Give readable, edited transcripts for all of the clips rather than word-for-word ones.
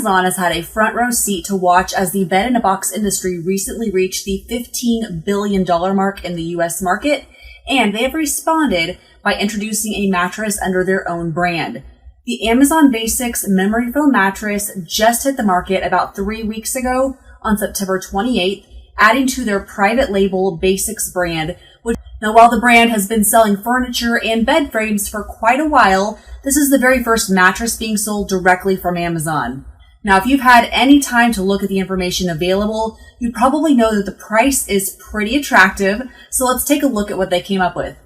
Amazon has had a front row seat to watch as the bed-in-a-box industry recently reached the $15 billion mark in the US market, and they have responded by introducing a mattress under their own brand. The Amazon Basics memory foam mattress just hit the market about 3 weeks ago on September 28th, adding to their private label Basics brand. Now, while the brand has been selling furniture and bed frames for quite a while, this is the very first mattress being sold directly from Amazon. Now, if you've had any time to look at the information available, you probably know that the price is pretty attractive, so let's take a look at what they came up with.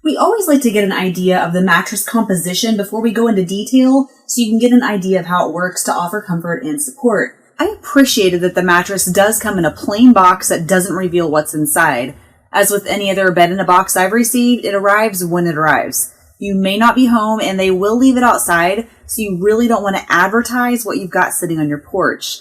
We always like to get an idea of the mattress composition before we go into detail, so you can get an idea of how it works to offer comfort and support. I appreciated that the mattress does come in a plain box that doesn't reveal what's inside. As with any other bed-in-a-box I've received, it arrives when it arrives. You may not be home and they will leave it outside, so you really don't want to advertise what you've got sitting on your porch.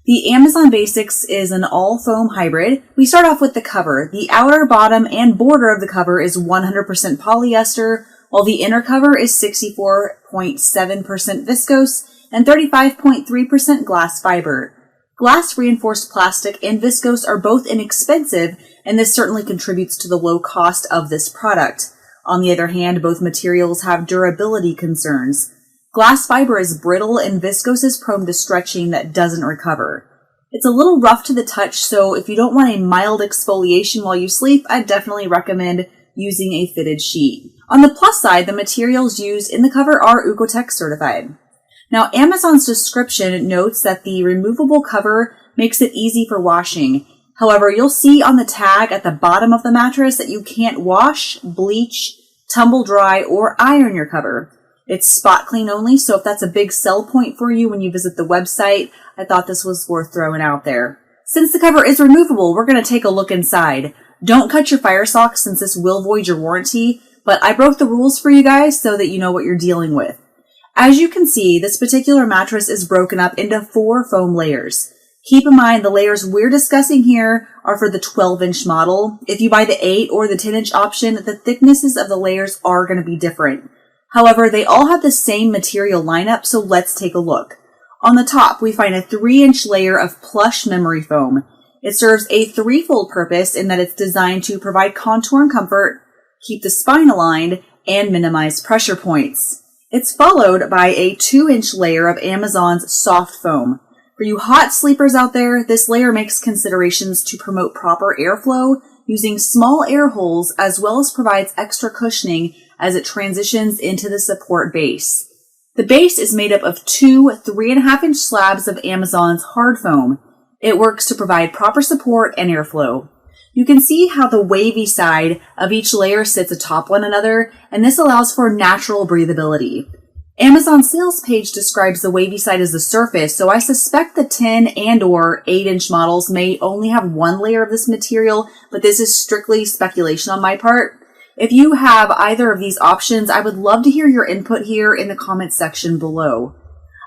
The Amazon Basics is an all-foam hybrid. We start off with the cover. The outer, bottom, and border of the cover is 100% polyester, while the inner cover is 64.7% viscose and 35.3% glass fiber. Glass reinforced plastic and viscose are both inexpensive, and this certainly contributes to the low cost of this product. On the other hand, both materials have durability concerns. Glass fiber is brittle and viscose is prone to stretching that doesn't recover. It's a little rough to the touch, so if you don't want a mild exfoliation while you sleep, I definitely recommend using a fitted sheet. On the plus side, the materials used in the cover are Oeko-Tex certified. Now, Amazon's description notes that the removable cover makes it easy for washing. However, you'll see on the tag at the bottom of the mattress that you can't wash, bleach, tumble dry, or iron your cover. It's spot clean only, so if that's a big sell point for you when you visit the website, I thought this was worth throwing out there. Since the cover is removable, we're going to take a look inside. Don't cut your fire socks since this will void your warranty, but I broke the rules for you guys so that you know what you're dealing with. As you can see, this particular mattress is broken up into 4 foam layers. Keep in mind the layers we're discussing here are for the 12-inch model. If you buy the 8 or the 10-inch option, the thicknesses of the layers are going to be different. However, they all have the same material lineup, so let's take a look. On the top, we find a 3-inch layer of plush memory foam. It serves a threefold purpose in that it's designed to provide contour and comfort, keep the spine aligned, and minimize pressure points. It's followed by a 2-inch layer of Amazon's soft foam. For you hot sleepers out there, this layer makes considerations to promote proper airflow using small air holes as well as provides extra cushioning as it transitions into the support base. The base is made up of 2 3.5-inch slabs of Amazon's hard foam. It works to provide proper support and airflow. You can see how the wavy side of each layer sits atop one another, and this allows for natural breathability. Amazon's sales page describes the wavy side as the surface, so I suspect the 10 and or 8-inch models may only have 1 layer of this material, but this is strictly speculation on my part. If you have either of these options, I would love to hear your input here in the comments section below.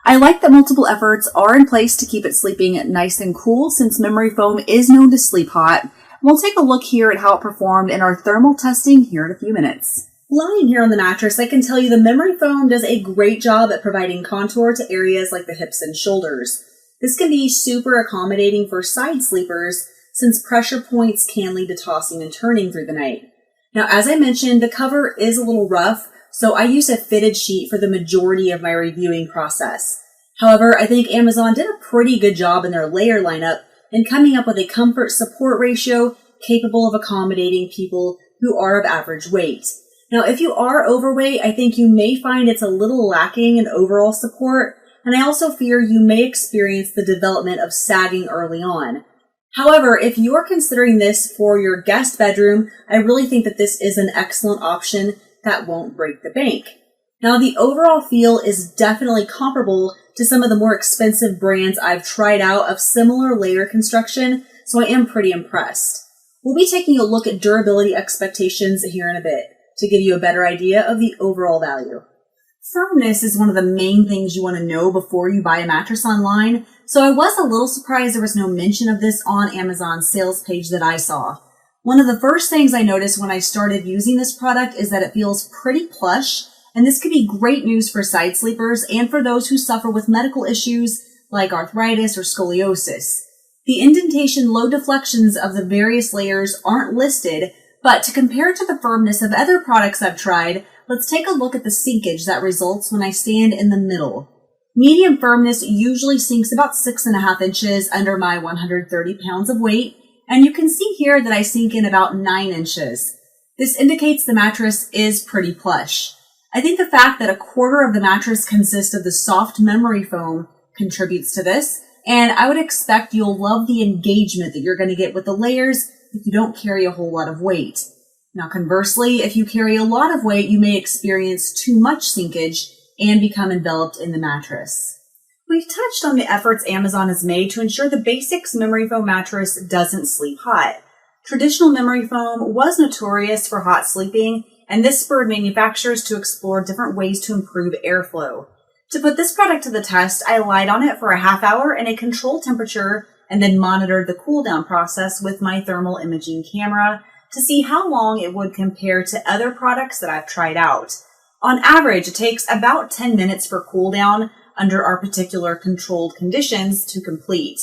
I like that multiple efforts are in place to keep it sleeping nice and cool, since memory foam is known to sleep hot. We'll take a look here at how it performed in our thermal testing here in a few minutes. Lying here on the mattress, I can tell you the memory foam does a great job at providing contour to areas like the hips and shoulders. This can be super accommodating for side sleepers since pressure points can lead to tossing and turning through the night. Now, as I mentioned, the cover is a little rough, so I used a fitted sheet for the majority of my reviewing process. However, I think Amazon did a pretty good job in their layer lineup in coming up with a comfort support ratio capable of accommodating people who are of average weight. Now, if you are overweight, I think you may find it's a little lacking in overall support, and I also fear you may experience the development of sagging early on. However, if you're considering this for your guest bedroom, I really think that this is an excellent option that won't break the bank. Now, the overall feel is definitely comparable to some of the more expensive brands I've tried out of similar layer construction, so I am pretty impressed. We'll be taking a look at durability expectations here in a bit to give you a better idea of the overall value. Firmness is one of the main things you want to know before you buy a mattress online, so I was a little surprised there was no mention of this on Amazon's sales page that I saw. One of the first things I noticed when I started using this product is that it feels pretty plush, and this could be great news for side sleepers and for those who suffer with medical issues like arthritis or scoliosis. The indentation load deflections of the various layers aren't listed, but to compare to the firmness of other products I've tried, let's take a look at the sinkage that results when I stand in the middle. Medium firmness usually sinks about 6.5 inches under my 130 pounds of weight, and you can see here that I sink in about 9 inches. This indicates the mattress is pretty plush. I think the fact that a quarter of the mattress consists of the soft memory foam contributes to this, and I would expect you'll love the engagement that you're going to get with the layers if you don't carry a whole lot of weight. Now conversely, if you carry a lot of weight, you may experience too much sinkage and become enveloped in the mattress. We've touched on the efforts Amazon has made to ensure the Basics memory foam mattress doesn't sleep hot. Traditional memory foam was notorious for hot sleeping, and this spurred manufacturers to explore different ways to improve airflow. To put this product to the test, I lied on it for a half hour in a controlled temperature and then monitored the cool down process with my thermal imaging camera to see how long it would compare to other products that I've tried out. On average, it takes about 10 minutes for cool down under our particular controlled conditions to complete.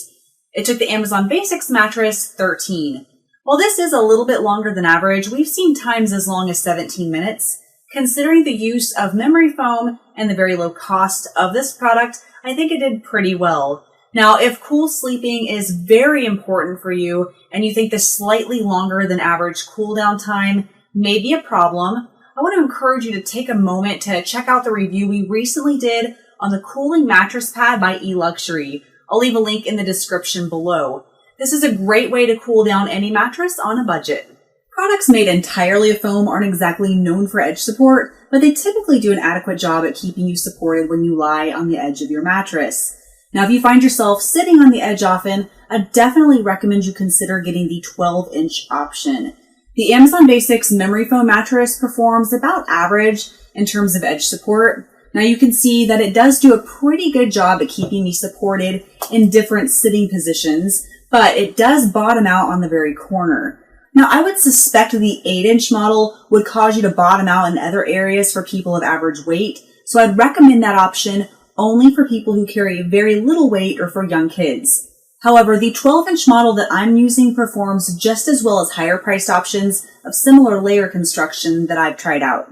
It took the Amazon Basics mattress 13. While this is a little bit longer than average, we've seen times as long as 17 minutes. Considering the use of memory foam and the very low cost of this product, I think it did pretty well. Now, if cool sleeping is very important for you and you think the slightly longer than average cool down time may be a problem, I want to encourage you to take a moment to check out the review we recently did on the cooling mattress pad by eLuxury. I'll leave a link in the description below. This is a great way to cool down any mattress on a budget. Products made entirely of foam aren't exactly known for edge support, but they typically do an adequate job at keeping you supported when you lie on the edge of your mattress. Now, if you find yourself sitting on the edge often, I definitely recommend you consider getting the 12-inch option. The Amazon Basics memory foam mattress performs about average in terms of edge support. Now you can see that it does do a pretty good job at keeping me supported in different sitting positions, but it does bottom out on the very corner. Now I would suspect the 8-inch model would cause you to bottom out in other areas for people of average weight, so I'd recommend that option only for people who carry very little weight or for young kids. However, the 12-inch model that I'm using performs just as well as higher priced options of similar layer construction that I've tried out.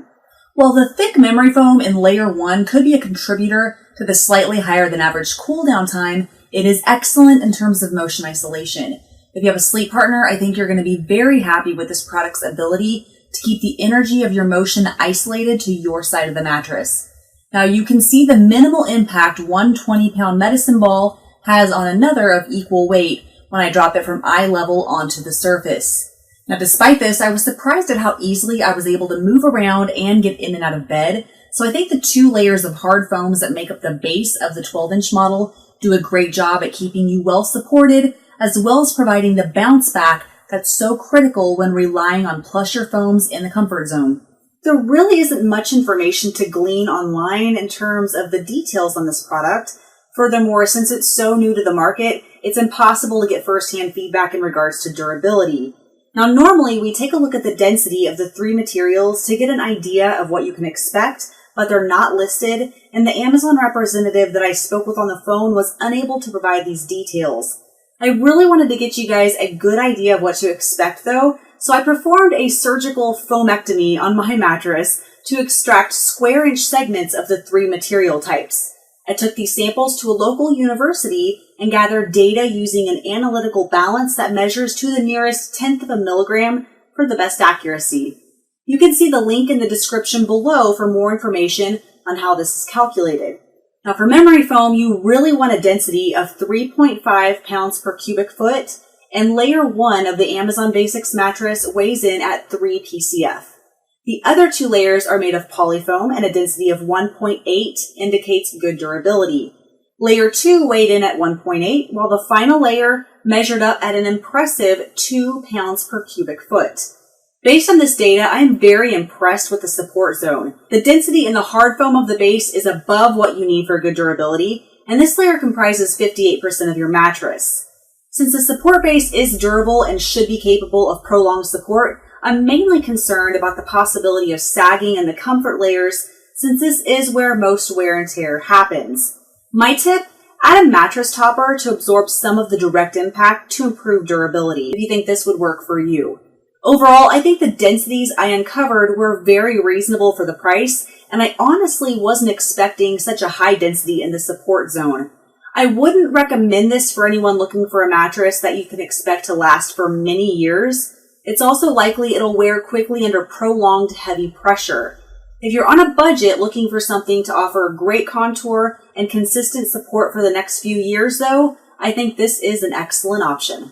While the thick memory foam in layer 1 could be a contributor to the slightly higher than average cool down time, it is excellent in terms of motion isolation. If you have a sleep partner, I think you're going to be very happy with this product's ability to keep the energy of your motion isolated to your side of the mattress. Now you can see the minimal impact one 20-pound medicine ball has on another of equal weight when I drop it from eye level onto the surface. Now despite this, I was surprised at how easily I was able to move around and get in and out of bed, so I think the 2 layers of hard foams that make up the base of the 12-inch model do a great job at keeping you well supported, as well as providing the bounce back that's so critical when relying on plusher foams in the comfort zone. There really isn't much information to glean online in terms of the details on this product. Furthermore, since it's so new to the market, it's impossible to get first-hand feedback in regards to durability. Now, normally we take a look at the density of the 3 materials to get an idea of what you can expect, but they're not listed, and the Amazon representative that I spoke with on the phone was unable to provide these details. I really wanted to get you guys a good idea of what to expect though, so I performed a surgical foamectomy on my mattress to extract square-inch segments of the 3 material types. I took these samples to a local university and gathered data using an analytical balance that measures to the nearest 1/10 of a milligram for the best accuracy. You can see the link in the description below for more information on how this is calculated. Now for memory foam, you really want a density of 3.5 pounds per cubic foot, and layer 1 of the Amazon Basics mattress weighs in at 3 PCF. The other 2 layers are made of polyfoam, and a density of 1.8 indicates good durability. Layer 2 weighed in at 1.8, while the final layer measured up at an impressive 2 pounds per cubic foot. Based on this data, I am very impressed with the support zone. The density in the hard foam of the base is above what you need for good durability, and this layer comprises 58% of your mattress. Since the support base is durable and should be capable of prolonged support, I'm mainly concerned about the possibility of sagging in the comfort layers, since this is where most wear and tear happens. My tip, Add a mattress topper to absorb some of the direct impact to improve durability, if you think this would work for you. Overall, I think the densities I uncovered were very reasonable for the price, and I honestly wasn't expecting such a high density in the support zone. I wouldn't recommend this for anyone looking for a mattress that you can expect to last for many years. It's also likely it'll wear quickly under prolonged heavy pressure. If you're on a budget looking for something to offer great contour and consistent support for the next few years, though, I think this is an excellent option.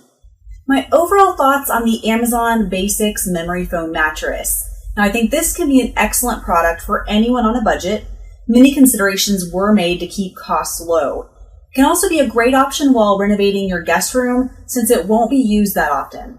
My overall thoughts on the Amazon Basics Memory Foam Mattress. Now, I think this can be an excellent product for anyone on a budget. Many considerations were made to keep costs low. It can also be a great option while renovating your guest room since it won't be used that often.